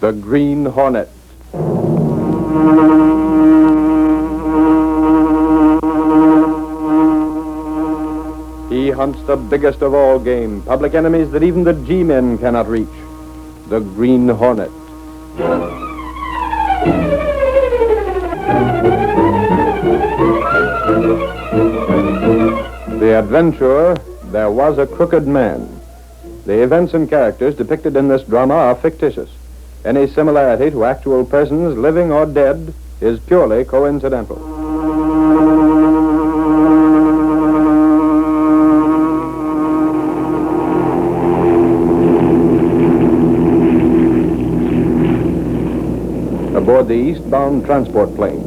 The Green Hornet. He hunts the biggest of all game, public enemies that even the G-men cannot reach. The Green Hornet. The adventurer, There Was a Crooked Man. The events and characters depicted in this drama are fictitious. Any similarity to actual persons, living or dead, is purely coincidental. Aboard the eastbound transport plane.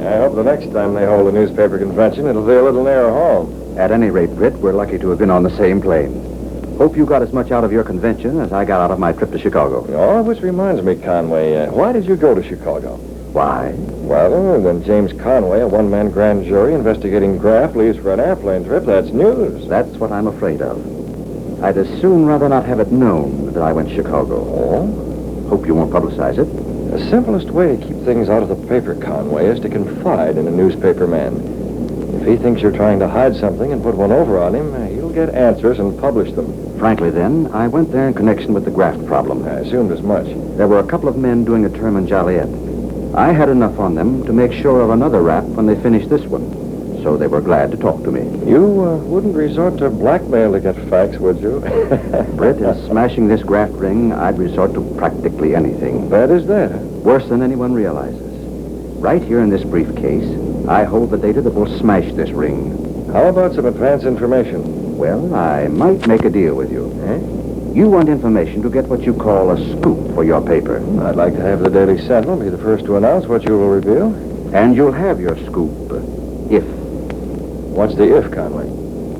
I hope the next time they hold a newspaper convention, it'll be a little nearer home. At any rate, Britt, we're lucky to have been on the same plane. Hope you got as much out of your convention as I got out of my trip to Chicago. Oh, which reminds me, Conway, why did you go to Chicago? Why? Well, when James Conway, a one-man grand jury investigating graft, leaves for an airplane trip, that's news. That's what I'm afraid of. I'd as soon rather not have it known that I went to Chicago. Oh? Hope you won't publicize it. The simplest way to keep things out of the paper, Conway, is to confide in a newspaper man. If he thinks you're trying to hide something and put one over on him, he'll get answers and publish them. Frankly, then, I went there in connection with the graft problem. I assumed as much. There were a couple of men doing a term in Joliet. I had enough on them to make sure of another rap when they finished this one. So they were glad to talk to me. You wouldn't resort to blackmail to get facts, would you? Britt, in smashing this graft ring, I'd resort to practically anything. Bad as that? Worse than anyone realizes. Right here in this briefcase, I hold the data that will smash this ring. How about some advance information? Well, I might make a deal with you. You want information to get what you call a scoop for your paper. I'd like to have the Daily Sentinel be the first to announce what you will reveal. And you'll have your scoop, if... What's the if, Conway?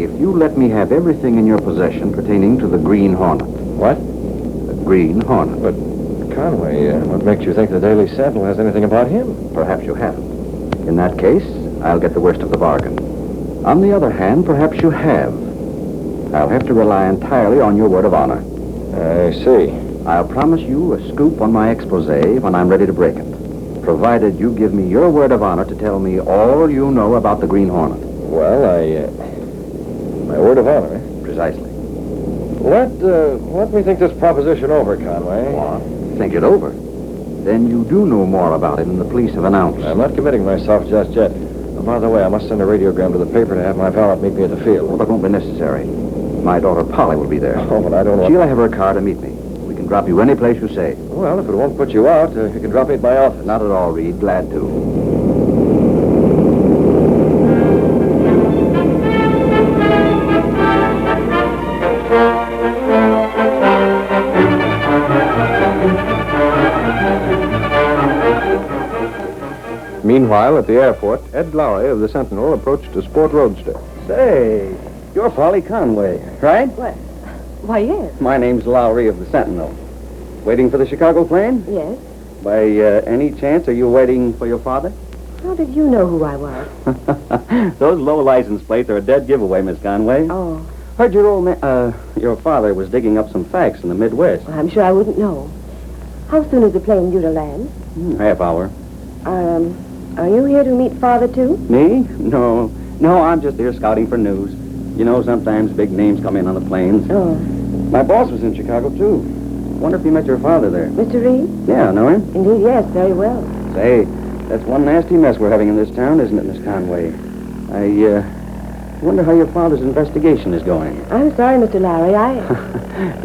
If you let me have everything in your possession pertaining to the Green Hornet. What? The Green Hornet. But, Conway, what makes you think the Daily Sentinel has anything about him? Perhaps you haven't. In that case, I'll get the worst of the bargain. On the other hand, perhaps you have. I'll have to rely entirely on your word of honor. I see. I'll promise you a scoop on my expose when I'm ready to break it, provided you give me your word of honor to tell me all you know about the Green Hornet. Well, my word of honor, eh? Precisely. Let me think this proposition over, Conway. What? Think it over. Then you do know more about it than the police have announced. I'm not committing myself just yet. Oh, by the way, I must send a radiogram to the paper to have my valet meet me at the field. Well, that won't be necessary. My daughter Polly will be there. Oh, but I don't want... She'll have her car to meet me. We can drop you any place you say. Well, if it won't put you out, you can drop me at my office. Not at all, Reed. Glad to. Meanwhile, at the airport, Ed Lowry of the Sentinel approached a sport roadster. Say, you're Polly Conway, right? What? Why, yes. My name's Lowry of the Sentinel. Waiting for the Chicago plane? Yes. By any chance, are you waiting for your father? How did you know who I was? Those low license plates are a dead giveaway, Miss Conway. Oh, Heard your father was digging up some facts in the Midwest. well, I'm sure I wouldn't know. How soon is the plane due to land? Half hour. Are you here to meet Father, too? Me? No, I'm just here scouting for news. You know, sometimes big names come in on the planes. Oh. My boss was in Chicago, too. Wonder if you met your father there. Mr. Reed? Yeah, know him? Indeed, yes, very well. Say, that's one nasty mess we're having in this town, isn't it, Miss Conway? I wonder how your father's investigation is going. I'm sorry, Mr. Lowry,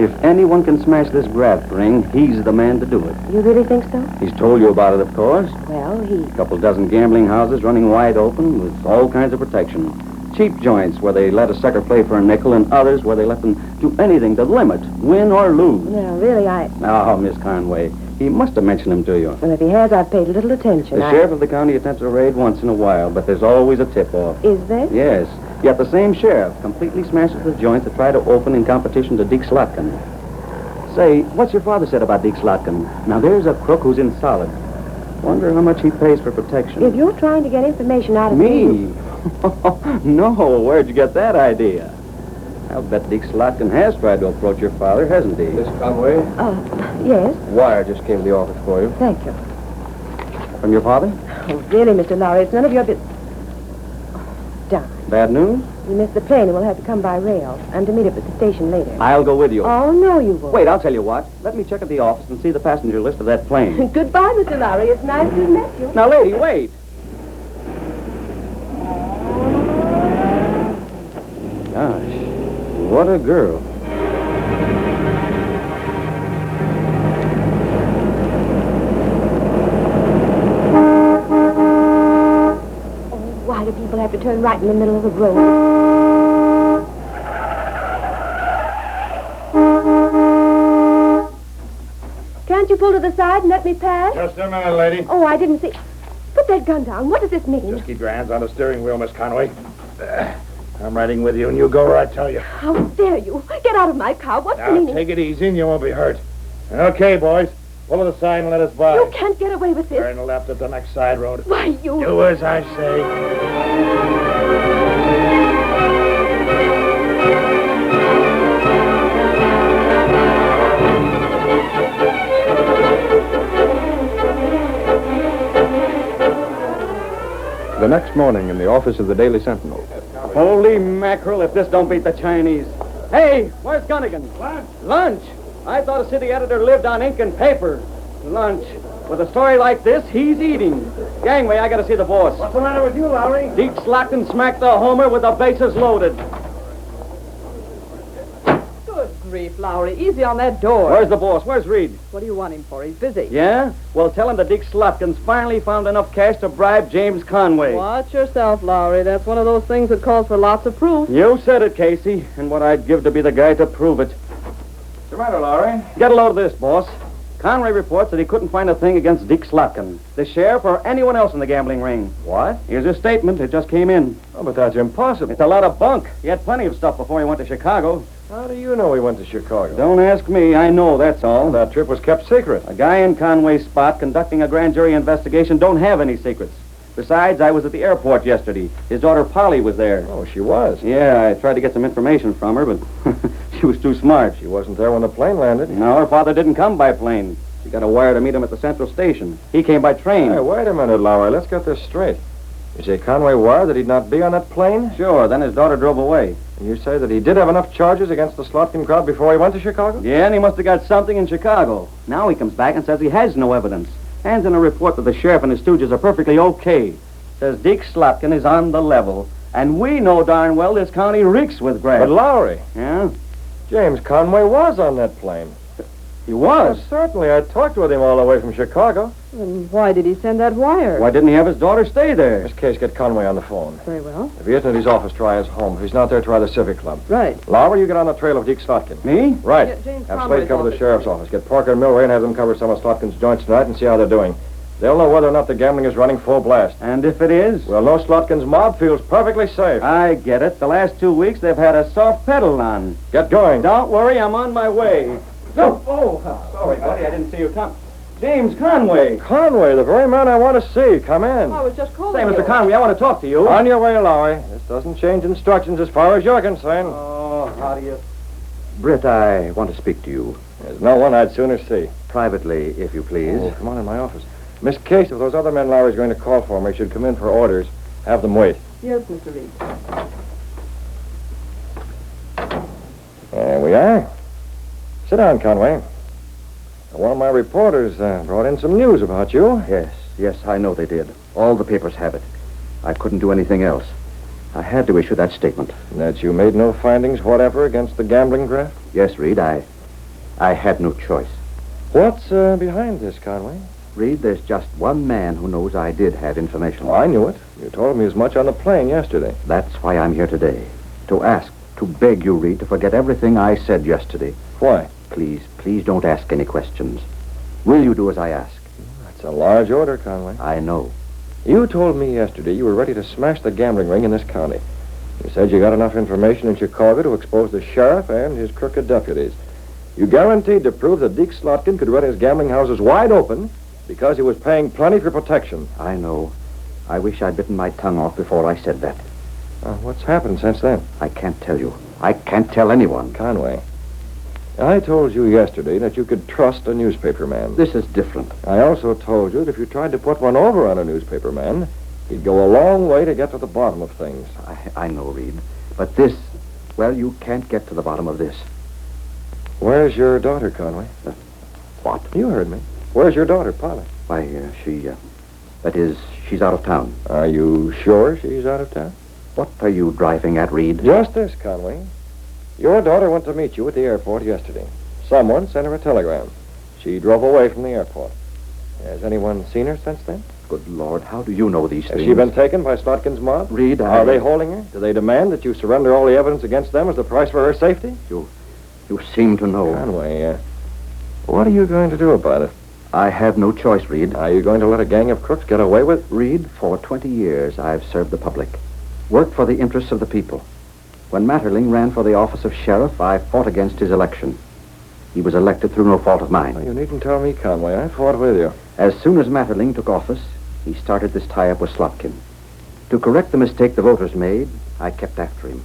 If anyone can smash this graft ring, he's the man to do it. You really think so? He's told you about it, of course. Well, A couple dozen gambling houses running wide open with all kinds of protection. Cheap joints where they let a sucker play for a nickel and others where they let them do anything to limit, win or lose. Well, really, Oh, Miss Conway, he must have mentioned them to you. Well, if he has, I've paid little attention. The sheriff of the county attempts a raid once in a while, but there's always a tip-off. Is there? Yes. Yet the same sheriff completely smashes the joints that try to open in competition to Deke Slotkin. Say, what's your father said about Deke Slotkin? Now, there's a crook who's in solid. Wonder how much he pays for protection. If you're trying to get information out of Me? No, where'd you get that idea? I'll bet Deke Slotkin has tried to approach your father, hasn't he? Miss Conway, Yes, wire just came to the office for you. thank you. From your father? Oh, really, Mr. Lowry, it's none of your business. Darn. Bad news? You missed the plane and we'll have to come by rail. I'm to meet up at the station later. I'll go with you. Oh, no, you won't. Wait, I'll tell you what. Let me check at the office and see the passenger list of that plane. Goodbye, Mr. Lowry. It's nice to have met you. Now, lady, wait. Gosh, what a girl. Why do people have to turn right in the middle of the road? Can't you pull to the side and let me pass? Just a minute, lady. Oh, I didn't see. Put that gun down. What does this mean? Just keep your hands on the steering wheel, Miss Conway. I'm riding with you, and you go where I tell you. How dare you? Get out of my car. What's the Now, meaning? take it easy, and you won't be hurt. Okay, boys. Pull to the side and let us by. You can't get away with this. Turn left at the next side road. Why, you... Do as I say. The next morning in the office of the Daily Sentinel. Holy mackerel, if this don't beat the Chinese. Hey, where's Gunnigan? Lunch. Lunch? I thought a city editor lived on ink and paper. Lunch. With a story like this, he's eating. Gangway, I gotta see the boss. What's the matter with you, Lowry? Deke Slotkin smacked the homer with the bases loaded. Good grief, Lowry. Easy on that door. Where's the boss? Where's Reed? What do you want him for? He's busy. Yeah? Well, tell him that Deke Slotkin's finally found enough cash to bribe James Conway. Watch yourself, Lowry. That's one of those things that calls for lots of proof. You said it, Casey, and what I'd give to be the guy to prove it. What's the matter, Lowry? Get a load of this, boss. Conway reports that he couldn't find a thing against Deke Slotkin, the sheriff, or anyone else in the gambling ring. What? Here's his statement. It just came in. Oh, but that's impossible. It's a lot of bunk. He had plenty of stuff before he went to Chicago. How do you know he went to Chicago? Don't ask me. I know, that's all. That trip was kept secret. A guy in Conway's spot conducting a grand jury investigation don't have any secrets. Besides, I was at the airport yesterday. His daughter Polly was there. Oh, she was. Yeah, I tried to get some information from her, but she was too smart. She wasn't there when the plane landed. No, her father didn't come by plane. She got a wire to meet him at the central station. He came by train. Hey, wait a minute, Lowry. Let's get this straight. You say Conway wired that he'd not be on that plane? Sure, then his daughter drove away. And you say that he did have enough charges against the Slotkin crowd before he went to Chicago? Yeah, and he must have got something in Chicago. Now he comes back and says he has no evidence. Hands in a report that the sheriff and his stooges are perfectly okay. Says Deke Slotkin is on the level. And we know darn well this county reeks with graft. But Lowry, Yeah? James Conway was on that plane. He was. Well, certainly. I talked with him all the way from Chicago. And why did he send that wire? Why didn't he have his daughter stay there? Miss Case, get Conway on the phone. Very well. If he isn't at his office, try his home. If he's not there, try the Civic Club. Right. Lowry, you get on the trail of Deke Slotkin. Me? Right. Yeah, James Have Conway's Slade cover the office. sheriff's office. Get Parker and Milray and have them cover some of Slotkin's joints tonight and see how they're doing. They'll know whether or not the gambling is running full blast. And if it is? We'll know Slotkin's mob feels perfectly safe. I get it. The last 2 weeks they've had a soft pedal on. Get going. Don't worry, I'm on my way. Oh, sorry, buddy. I didn't see you come. James Conway. Conway, the very man I want to see. Come in. I was just calling Say, you. Mr. Conway, I want to talk to you. On your way, Lowry. This doesn't change instructions as far as you're concerned. Oh, how do you... Britt, I want to speak to you. There's no one I'd sooner see. Privately, if you please. Oh, come on in my office. Miss Case, if those other men Lowry's going to call for me should come in for orders, have them wait. Yes, Mr. Reed. There we are. Sit down, Conway. One of my reporters brought in some news about you. Yes, I know they did. All the papers have it. I couldn't do anything else. I had to issue that statement. That you made no findings whatever against the gambling graft? Yes, Reed, I had no choice. What's behind this, Conway? Reed, there's just one man who knows I did have information. Oh, I knew it. You told me as much on the plane yesterday. That's why I'm here today. To ask, to beg you, Reed, to forget everything I said yesterday. Why? Please don't ask any questions. Will you do as I ask? That's a large order, Conway. I know. You told me yesterday you were ready to smash the gambling ring in this county. You said you got enough information in Chicago to expose the sheriff and his crooked deputies. You guaranteed to prove that Deke Slotkin could run his gambling houses wide open because he was paying plenty for protection. I know. I wish I'd bitten my tongue off before I said that. What's happened since then? I can't tell you. I can't tell anyone. Conway, I told you yesterday that you could trust a newspaper man. This is different. I also told you that if you tried to put one over on a newspaper man, he'd go a long way to get to the bottom of things. I know, Reed. But this, well, you can't get to the bottom of this. Where's your daughter, Conway? What? You heard me. Where's your daughter, Polly? Why, that is, she's out of town. Are you sure she's out of town? What are you driving at, Reed? Just this, Conway. Your daughter went to meet you at the airport yesterday. Someone sent her a telegram. She drove away from the airport. Has anyone seen her since then? Good Lord, how do you know these Has things? she been taken by Slotkin's mob? Reed, Are they holding her? Do they demand that you surrender all the evidence against them as the price for her safety? You seem to know. Conway, what are you going to do about it? I have no choice, Reed. Are you going to let a gang of crooks get away with? Reed, for 20 years I've served the public, worked for the interests of the people. When Matterling ran for the office of sheriff, I fought against his election. He was elected through no fault of mine. Well, you needn't tell me, Conway. I fought with you. As soon as Matterling took office, he started this tie-up with Slotkin. To correct the mistake the voters made, I kept after him.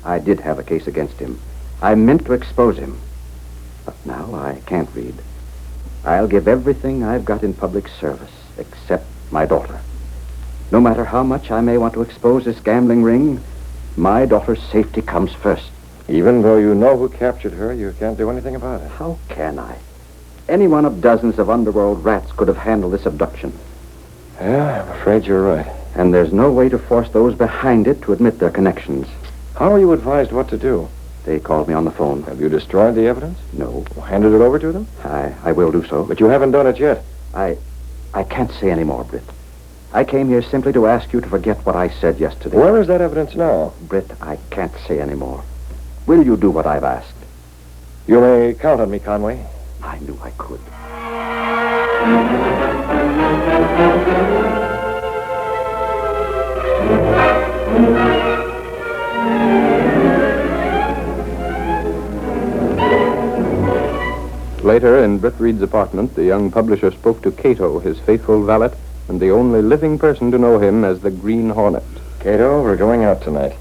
I did have a case against him. I meant to expose him. But now I can't, Reed. I'll give everything I've got in public service, except my daughter. No matter how much I may want to expose this gambling ring, my daughter's safety comes first. Even though you know who captured her, you can't do anything about it. How can I? Any one of dozens of underworld rats could have handled this abduction. Yeah, I'm afraid you're right. And there's no way to force those behind it to admit their connections. How are you advised what to do? They called me on the phone. Have you destroyed the evidence? No. Handed it over to them? I will do so. But you haven't done it yet. I can't say any more, Britt. I came here simply to ask you to forget what I said yesterday. Where is that evidence now? Britt, I can't say any more. Will you do what I've asked? You may count on me, Conway. I knew I could. Later, in Britt Reed's apartment, the young publisher spoke to Cato, his faithful valet, and the only living person to know him as the Green Hornet. Cato, we're going out tonight.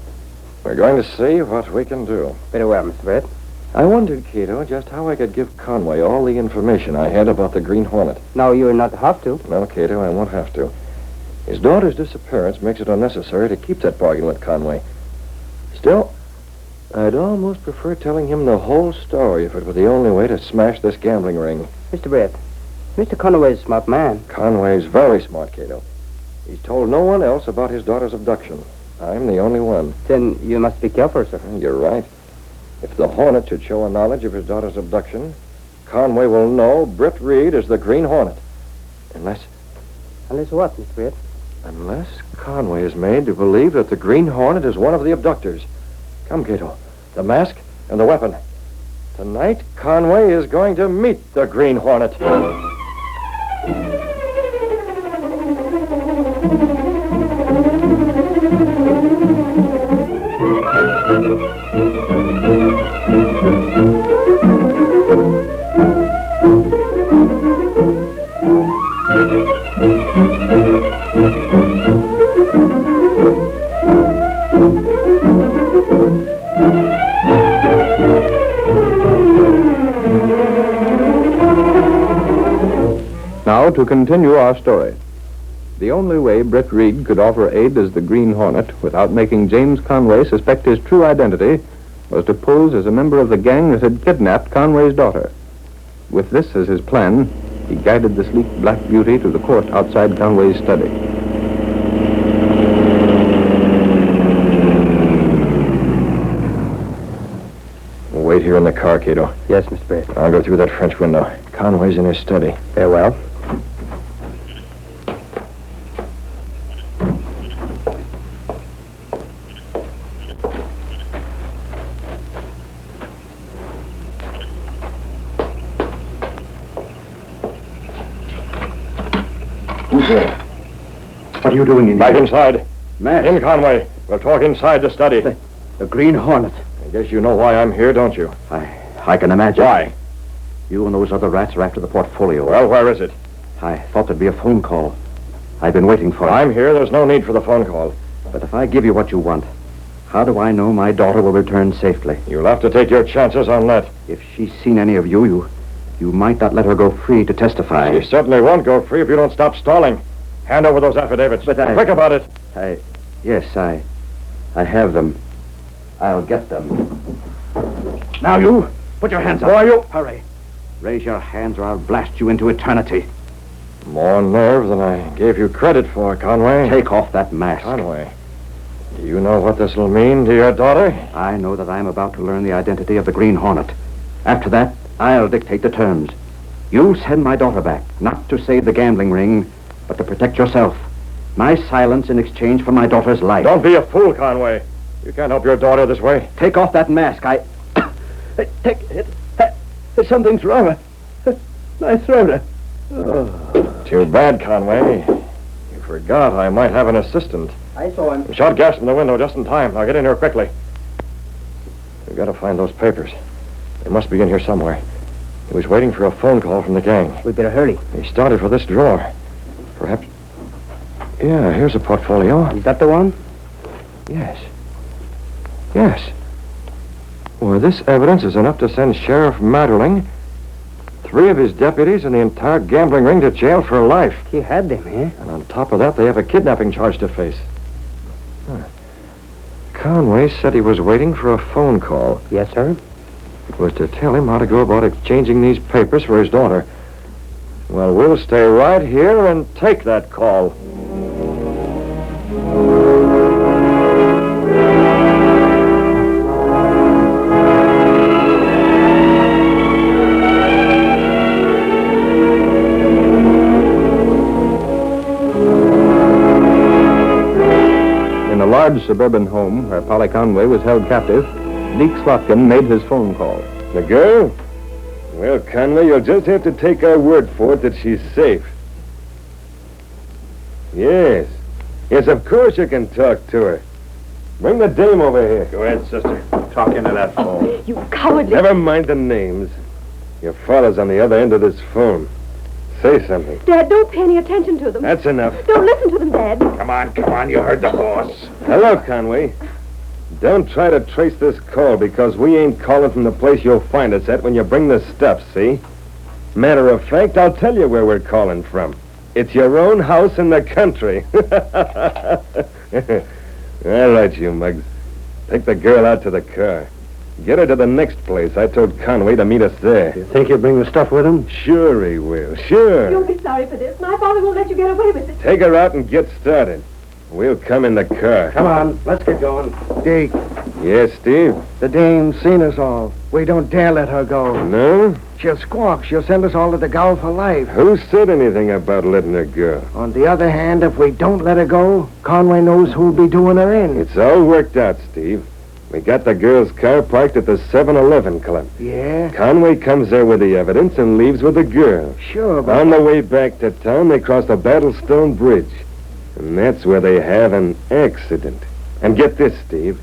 We're going to see what we can do. Very well, Mr. Brett. I wondered, Cato, just how I could give Conway all the information I had about the Green Hornet. No, you will not have to. No, Cato, I won't have to. His daughter's disappearance makes it unnecessary to keep that bargain with Conway. Still, I'd almost prefer telling him the whole story if it were the only way to smash this gambling ring. Mr. Brett, Mr. Conway's a smart man. Conway's very smart, Cato. He's told no one else about his daughter's abduction. I'm the only one. Then you must be careful, sir. You're right. If the Hornet should show a knowledge of his daughter's abduction, Conway will know Britt Reed is the Green Hornet. Unless what, Mr. Brett? Unless Conway is made to believe that the Green Hornet is one of the abductors. Come, Cato. The mask and the weapon. Tonight, Conway is going to meet the Green Hornet. Now, to continue our story. The only way Britt Reed could offer aid as the Green Hornet without making James Conway suspect his true identity was to pose as a member of the gang that had kidnapped Conway's daughter. With this as his plan, he guided the sleek black beauty to the court outside Conway's study. Wait here in the car, Cato. Yes, Mr. Brett. I'll go through that French window. Conway's in his study. Very well. Who's there? What are you doing in Back here? inside. Man, In, Conway. We'll talk inside the study. the Green Hornet. I guess you know why I'm here, don't you? I can imagine. Why? You and those other rats are after the portfolio. Well, where is it? I thought there'd be a phone call. I've been waiting for it. I'm here. There's no need for the phone call. But if I give you what you want, How do I know my daughter will return safely? You'll have to take your chances on that. If she's seen any of you might not let her go free to testify. She certainly won't go free if you don't stop stalling. Hand over those affidavits. But Quick about it. Yes, I have them. I'll get them. Now you, put your hands up. Who are you? Hurry. Raise your hands or I'll blast you into eternity. More nerve than I gave you credit for, Conway. Take off that mask. Conway, do you know what this will mean to your daughter? I know that I'm about to learn the identity of the Green Hornet. After that, I'll dictate the terms. You send my daughter back, not to save the gambling ring, but to protect yourself. My silence in exchange for my daughter's life. Don't be a fool, Conway. You can't help your daughter this way. Take off that mask. Something's wrong. My throat. Too bad, Conway. You forgot I might have an assistant. I saw him. He shot gas from the window just in time. Now get in here quickly. We've got to find those papers. They must be in here somewhere. He was waiting for a phone call from the gang. We'd better hurry. He started for this drawer. Perhaps... Yeah, here's a portfolio. Is that the one? Yes. Yes. Well, this evidence is enough to send Sheriff Madderling, 3 of his deputies, and the entire gambling ring to jail for life. He had them, eh? And on top of that, they have a kidnapping charge to face. Huh. Conway said he was waiting for a phone call. Yes, sir. It was to tell him how to go about exchanging these papers for his daughter. Well, we'll stay right here and take that call. In a large suburban home where Polly Conway was held captive, Deke Slotkin made his phone call. The girl? Well, Conway, you'll just have to take our word for it that she's safe. Yes. Yes, of course you can talk to her. Bring the dame over here. Go ahead, sister. Talk into that phone. You cowardly... Never mind the names. Your father's on the other end of this phone. Say something. Dad, don't pay any attention to them. That's enough. Don't listen to them, Dad. Come on. You heard the boss. Hello, Conway. Don't try to trace this call because we ain't calling from the place you'll find us at when you bring the stuff, see? Matter of fact, I'll tell you where we're calling from. It's your own house in the country. All right, you mugs. Take the girl out to the car. Get her to the next place. I told Conway to meet us there. You think he'll bring the stuff with him? Sure he will. Sure. You'll be sorry for this. My father won't let you get away with it. Take her out and get started. We'll come in the car. Come on, let's get going. Deke, Yes, Steve? the dame's seen us all. We don't dare let her go. No? She'll squawk. She'll send us all to the gaol for life. Who said anything about letting her go? On the other hand, if we don't let her go, Conway knows who'll be doing her in. It's all worked out, Steve. We got the girl's car parked at the 7-Eleven club. Yeah? Conway comes there with the evidence and leaves with the girl. Sure, but... On the way back to town, they cross the Battlestone Bridge. And that's where they have an accident. And get this, Steve.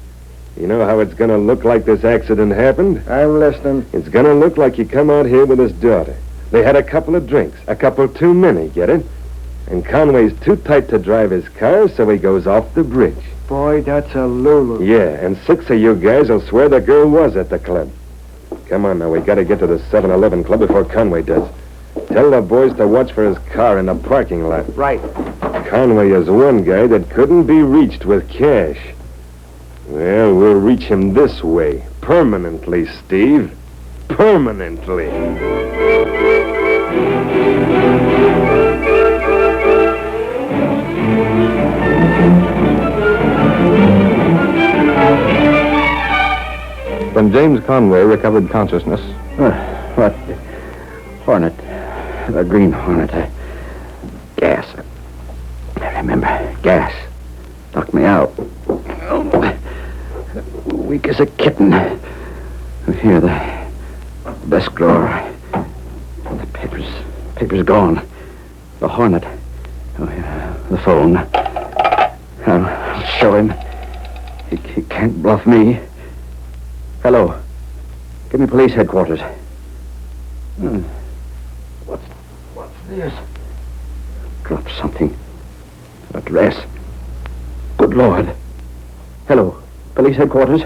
You know how it's going to look like this accident happened? I'm listening. It's going to look like you come out here with his daughter. They had a couple of drinks, a couple too many, get it? And Conway's too tight to drive his car, so he goes off the bridge. Boy, that's a Lulu. Yeah, and 6 of you guys will swear the girl was at the club. Come on now, we got to get to the 7-Eleven club before Conway does. Tell the boys to watch for his car in the parking lot. Right. Conway is one guy that couldn't be reached with cash. Well, we'll reach him this way. Permanently, Steve. Permanently. When James Conway recovered consciousness, What? Hornet. The Green Hornet. Gas. I remember. Gas. Knocked me out. Weak as a kitten. Here, the desk drawer. The papers gone. The Hornet. Oh, yeah. The phone. I'll show him. He can't bluff me. Hello. Give me police headquarters. What's this? Drop something. Address. Good Lord. Hello. Police headquarters.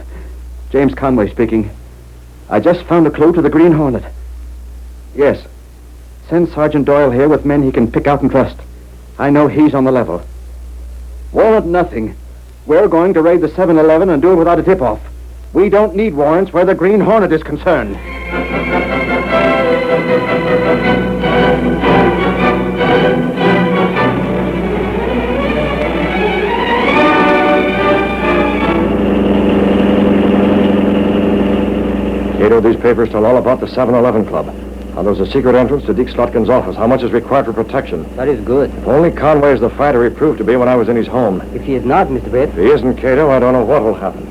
James Conway speaking. I just found a clue to the Green Hornet. Yes. Send Sergeant Doyle here with men he can pick out and trust. I know he's on the level. Warrant nothing. We're going to raid the 7-Eleven and do it without a tip-off. We don't need warrants where the Green Hornet is concerned. Cato, these papers tell all about the 7-Eleven Club. How there's a secret entrance to Deke Slotkin's office. How much is required for protection. That is good. If only Conway is the fighter he proved to be when I was in his home. If he is not, Mr. Brett. If he isn't, Cato, I don't know what will happen.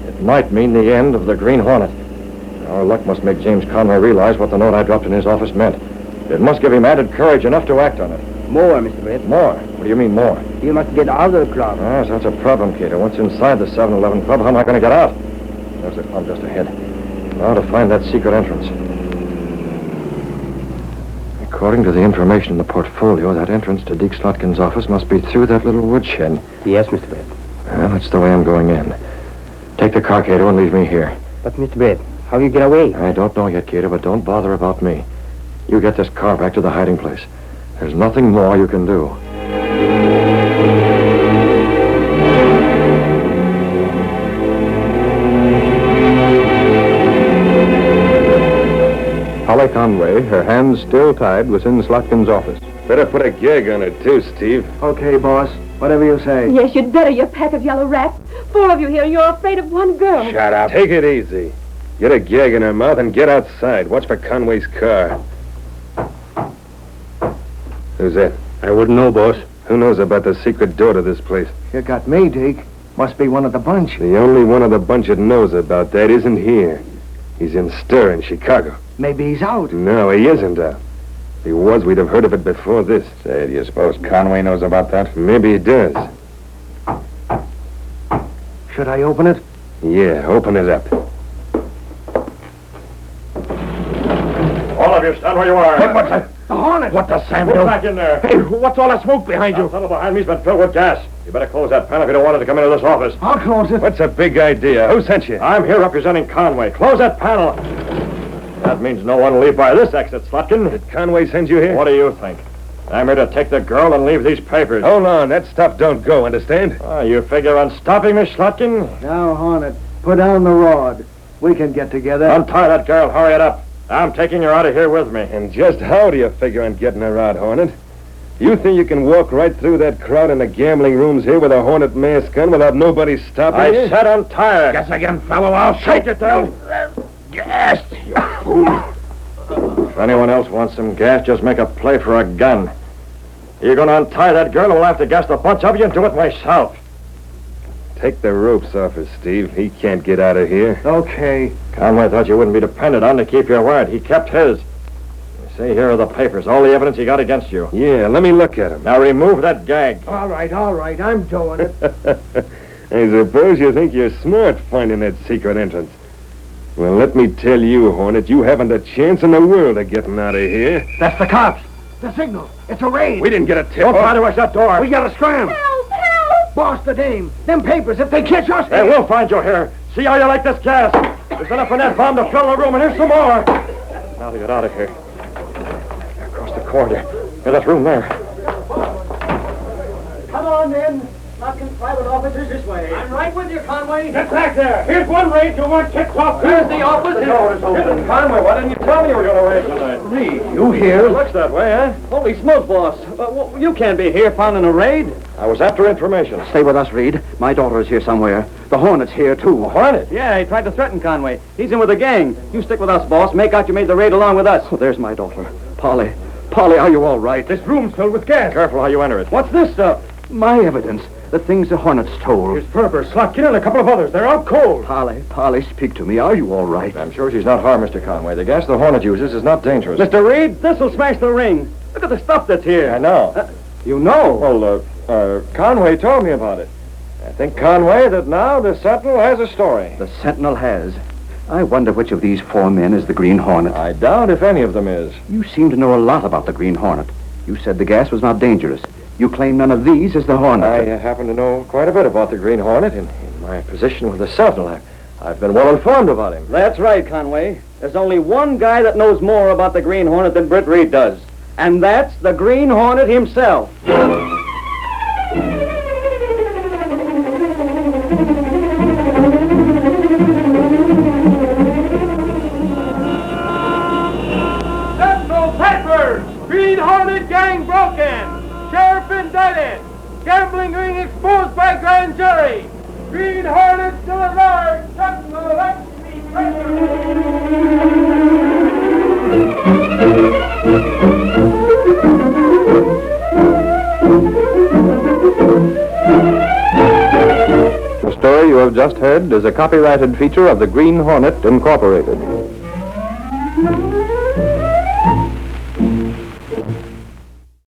It might mean the end of the Green Hornet. Our luck must make James Conway realize what the note I dropped in his office meant. It must give him added courage enough to act on it. More, Mr. Brett. More? What do you mean more? You must get out of the club. Yes, that's a problem, Cato. Once inside the 7-Eleven Club, how am I going to get out? There's the club just ahead. Now to find that secret entrance. According to the information in the portfolio, that entrance to Deke Slotkin's office must be through that little woodshed. Yes, Mr. Brett. Well, that's the way I'm going in. Take the car, Cato, and leave me here. But, Mr. Brett, how do you get away? I don't know yet, Cato, but don't bother about me. You get this car back to the hiding place. There's nothing more you can do. Polly Conway, her hands still tied, was in Slotkin's office. Better put a gag on her, too, Steve. Okay, boss. Whatever you say. Yes, you'd better, you pack of yellow rats. 4 of you here, and you're afraid of one girl. Shut up. Take it easy. Get a gag in her mouth and get outside. Watch for Conway's car. Who's that? I wouldn't know, boss. Who knows about the secret door to this place? You got me, Deke. Must be one of the bunch. The only one of the bunch that knows about that isn't here. He's in stir in Chicago. Maybe he's out. No, he isn't out. If he was, we'd have heard of it before this. Say, do you suppose Conway knows about that? Maybe he does. Should I open it? Yeah, open it up. All of you, stand where you are. What's that? The Hornet. What the Sam do? Move Back in there. Hey, what's all that smoke behind That tunnel behind me's been filled with gas. You better close that panel if you don't want it to come into this office. I'll close it. What's a big idea? Who sent you? I'm here representing Conway. Close that panel. That means no one will leave by this exit, Slotkin. Did Conway send you here? What do you think? I'm here to take the girl and leave these papers. Hold on. That stuff don't go, understand? Oh, you figure on stopping me, Slotkin? Now, Hornet, put down the rod. We can get together. Untie that girl. Hurry it up. I'm taking her out of here with me. And just how do you figure on getting her out, Hornet? You think you can walk right through that crowd in the gambling rooms here with a Hornet mask on without nobody stopping you? I said untie her. Guess again, fellow. I'll shake it down. Gas, you fool. If anyone else wants some gas, just make a play for a gun. You're going to untie that girl, and we'll have to gas the bunch of you and do it myself. Take the ropes off her, Steve. He can't get out of here. Okay. Conway thought you wouldn't be depended on to keep your word. He kept his. You see, here are the papers, all the evidence he got against you. Yeah, let me look at him. Now remove that gag. All right. I'm doing it. I suppose you think you're smart finding that secret entrance. Well, let me tell you, Hornet, you haven't a chance in the world of getting out of here. That's the cops. The signal. It's a raid. We didn't get a tip. Don't try to rush that door. We gotta scram. Help! Help! Boss, the dame. Them papers, if they catch us... Hey, we'll find you here. See how you like this gas. There's enough in that bomb to fill the room, and here's some more. Now to get out of here. Across the corridor. Here's that room there. Come on, men. Slotkin's private office is this way. I'm right with you, Conway. Get back there. Here's one raid you weren't kicked off. Here's the office. The door is open. Conway, why didn't you tell me you were going to raid tonight? Reed, you here? It looks that way, eh? Holy smoke, boss. You can't be here founding a raid. I was after information. Stay with us, Reed. My daughter is here somewhere. The Hornet's here, too. Hornet? Yeah, he tried to threaten Conway. He's in with a gang. You stick with us, boss. Make out you made the raid along with us. Oh, there's my daughter. Polly. Polly, are you all right? This room's filled with gas. Careful how you enter it. What's this stuff? My evidence. The things the Hornet's told. Here's Ferber, Slotkin, and a couple of others. They're out cold. Polly, speak to me. Are you all right? I'm sure she's not harmed, Mr. Conway. The gas the Hornet uses is not dangerous. Mr. Reed, this'll smash the ring. Look at the stuff that's here. I know. You know? Well, Conway told me about it. I think, Conway, that now the Sentinel has a story. The Sentinel has. I wonder which of these 4 men is the Green Hornet. I doubt if any of them is. You seem to know a lot about the Green Hornet. You said the gas was not dangerous. You claim none of these is the Hornet. I happen to know quite a bit about the Green Hornet. In my my position with the Sentinel. I've been well informed about him. That's right, Conway. There's only one guy that knows more about the Green Hornet than Britt Reed does. And that's the Green Hornet himself. Sentinel papers! Green Hornet gang broken! Sheriff indicted! Gambling ring exposed by grand jury! Green Hornet still alive! Sentinel, let's be The story you have just heard is a copyrighted feature of the Green Hornet, Incorporated.